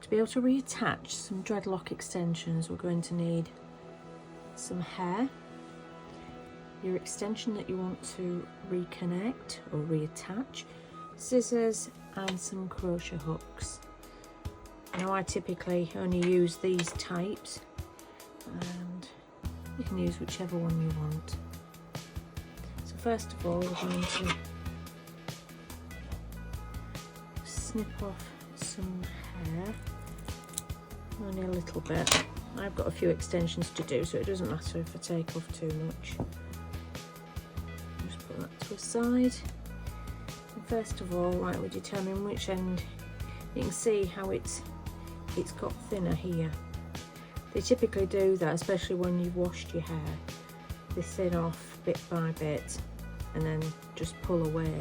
To be able to reattach some dreadlock extensions, we're going to need some hair, your extension that you want to reconnect or reattach, scissors and some crochet hooks. Now I typically only use these types, and you can use whichever one you want. So first of all, we're going to snip off some hair, only a little bit. I've got a few extensions to do, so it doesn't matter if I take off too much. Just put that to a side. And first of all, right, we determine which end. You can see how it's got thinner here. They typically do that, especially when you've washed your hair. They thin off bit by bit and then just pull away.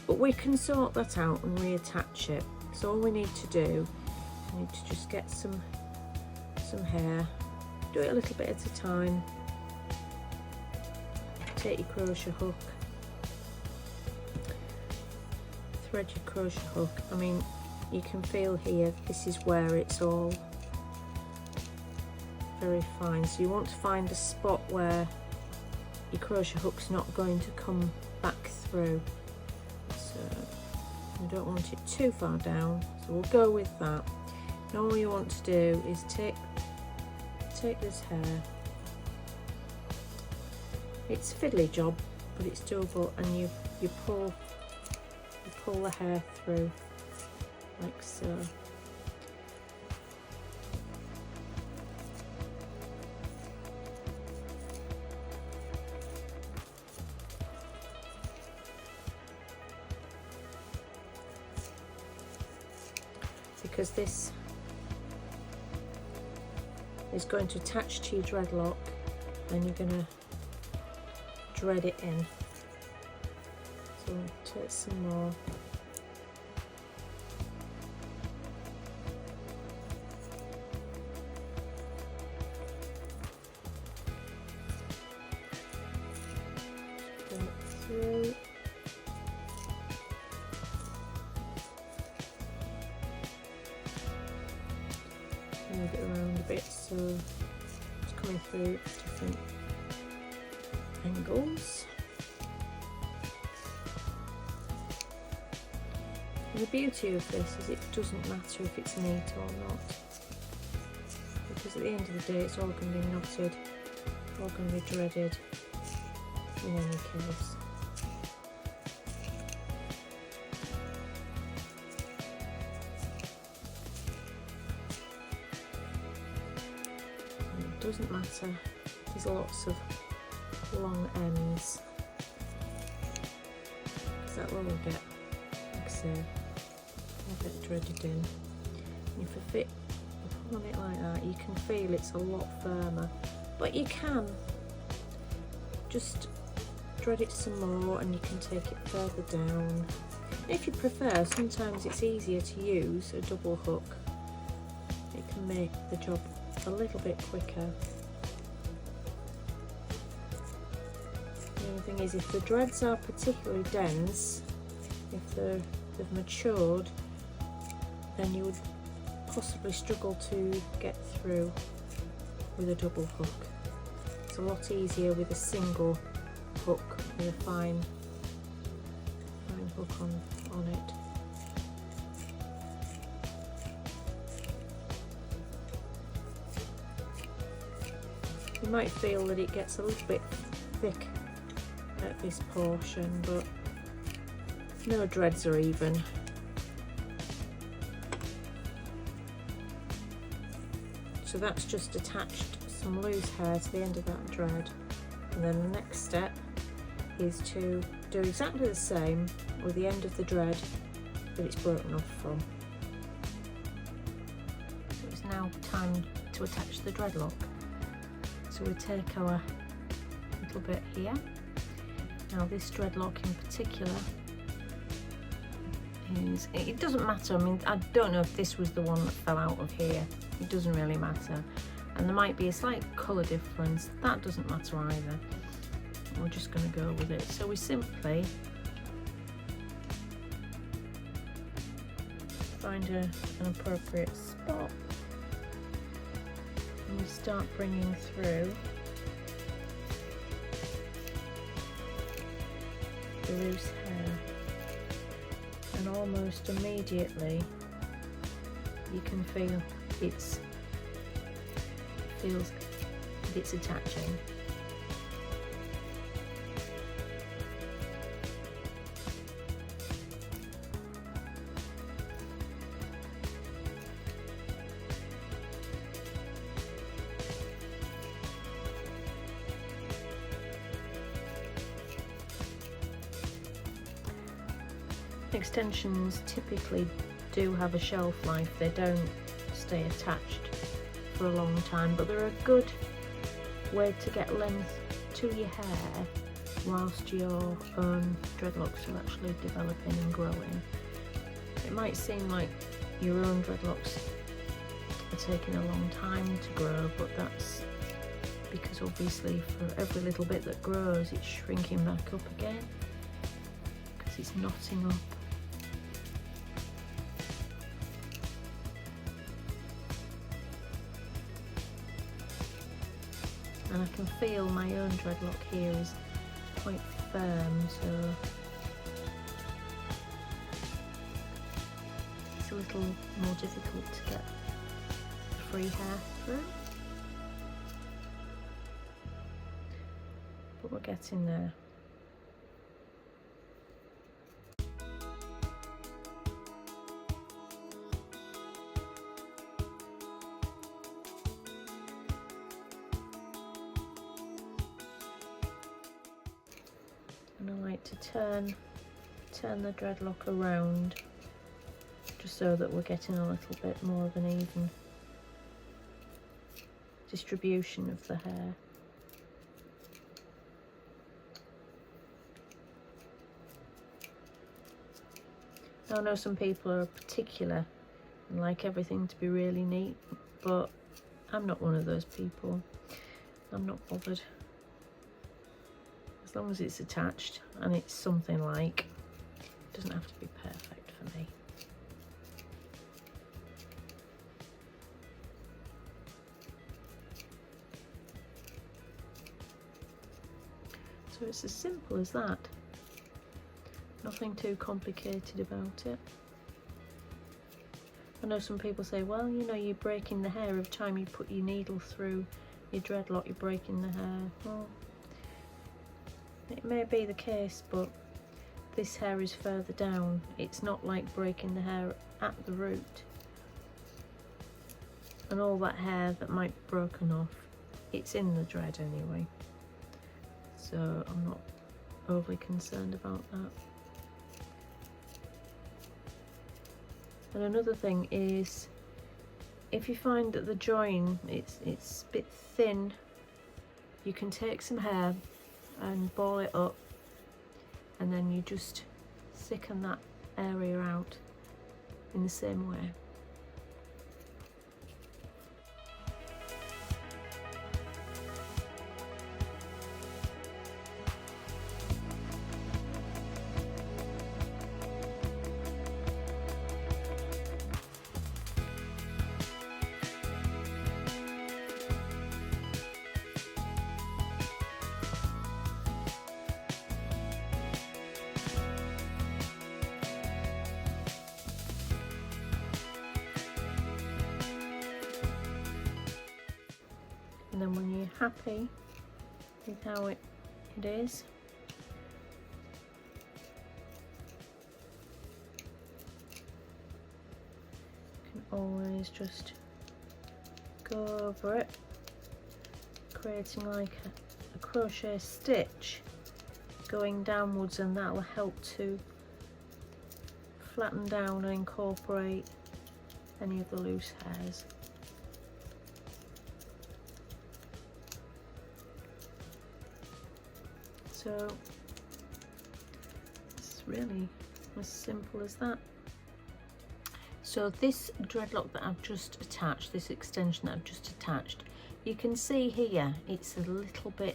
But we can sort that out and reattach it. So all we need to do, we need to just get some hair, do it a little bit at a time. Take your crochet hook, thread your crochet hook. I mean, you can feel here, this is where it's all very fine. So you want to find a spot where your crochet hook's not going to come back through. So we don't want it too far down, so we'll go with that. Now all you want to do is take this hair. It's a fiddly job, but it's doable, and you pull the hair through like so. Because this is going to attach to your dreadlock, and you're going to dread it in. So take some more. Go through. Move it around a bit so it's coming through different angles. And the beauty of this is it doesn't matter if it's neat or not, because at the end of the day it's all going to be knotted, all going to be dreaded in any case. Doesn't matter, there's lots of long ends, because that will all get, like I say, a bit dreaded in. And if you pull on it like that, you can feel it's a lot firmer, but you can just dread it some more and you can take it further down. If you prefer, sometimes it's easier to use a double hook. It can make the job a little bit quicker. The only thing is, if the dreads are particularly dense, if they've matured, then you would possibly struggle to get through with a double hook. It's a lot easier with a single hook, with a fine hook on it. You might feel that it gets a little bit thick at this portion, but no dreads are even. So that's just attached some loose hair to the end of that dread, and then the next step is to do exactly the same with the end of the dread that it's broken off from. So it's now time to attach the dreadlock. So we take our little bit here. Now this dreadlock in particular is, it doesn't matter, I mean, I don't know if this was the one that fell out of here, it doesn't really matter. And there might be a slight colour difference, that doesn't matter either. We're just going to go with it. So we simply find an appropriate spot, and we start bringing through the loose hair, and almost immediately you can feel it's attaching. Extensions typically do have a shelf life, they don't stay attached for a long time, but they're a good way to get length to your hair whilst your own dreadlocks are actually developing and growing. It might seem like your own dreadlocks are taking a long time to grow, but that's because obviously for every little bit that grows it's shrinking back up again because it's knotting up. And I can feel my own dreadlock here is quite firm, so it's a little more difficult to get the free hair through. But we're getting there. And I like to turn the dreadlock around just so that we're getting a little bit more of an even distribution of the hair. Now, I know some people are particular and like everything to be really neat, but I'm not one of those people. I'm not bothered. As long as it's attached and it's something like, it doesn't have to be perfect for me. So it's as simple as that. Nothing too complicated about it. I know some people say, well, you know, you're breaking the hair every time you put your needle through your dreadlock, you're breaking the hair. Well, it may be the case, but this hair is further down. It's not like breaking the hair at the root. And all that hair that might be broken off, it's in the dread anyway. So I'm not overly concerned about that. And another thing is, if you find that the join it's a bit thin, you can take some hair and ball it up, and then you just thicken that area out in the same way. And then when you're happy with how it is, you can always just go over it, creating like a crochet stitch going downwards, and that will help to flatten down and incorporate any of the loose hairs. So it's really as simple as that. So this dreadlock that I've just attached, this extension that I've just attached, you can see here it's a little bit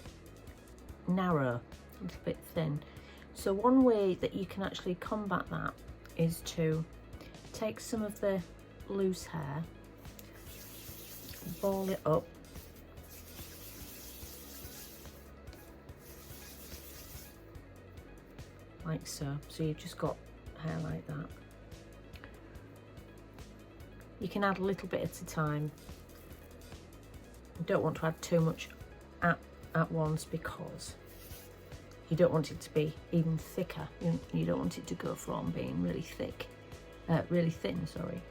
narrow, a little bit thin. So one way that you can actually combat that is to take some of the loose hair, ball it up, like so. So you've just got hair like that. You can add a little bit at a time. You don't want to add too much at once because you don't want it to be even thicker. You don't want it to go from being really thick, really thin, sorry,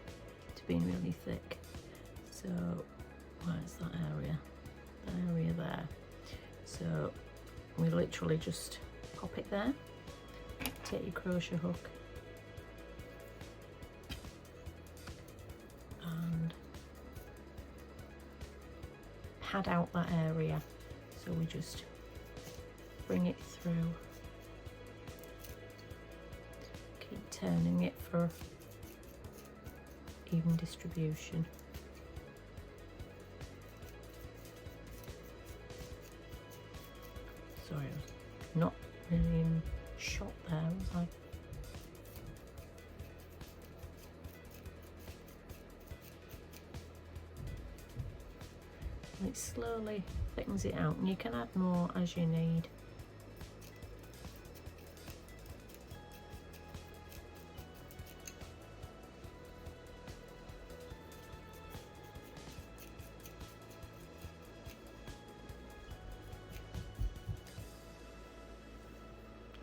to being really thick. So where's that area? That area there. So we literally just pop it there. Take your crochet hook and pad out that area. So we just bring it through, keep turning it for even distribution. Sorry, I was not really in shot there, was I? It slowly thickens it out, and you can add more as you need.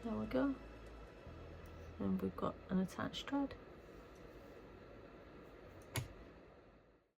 There we go. And we've got an attached thread.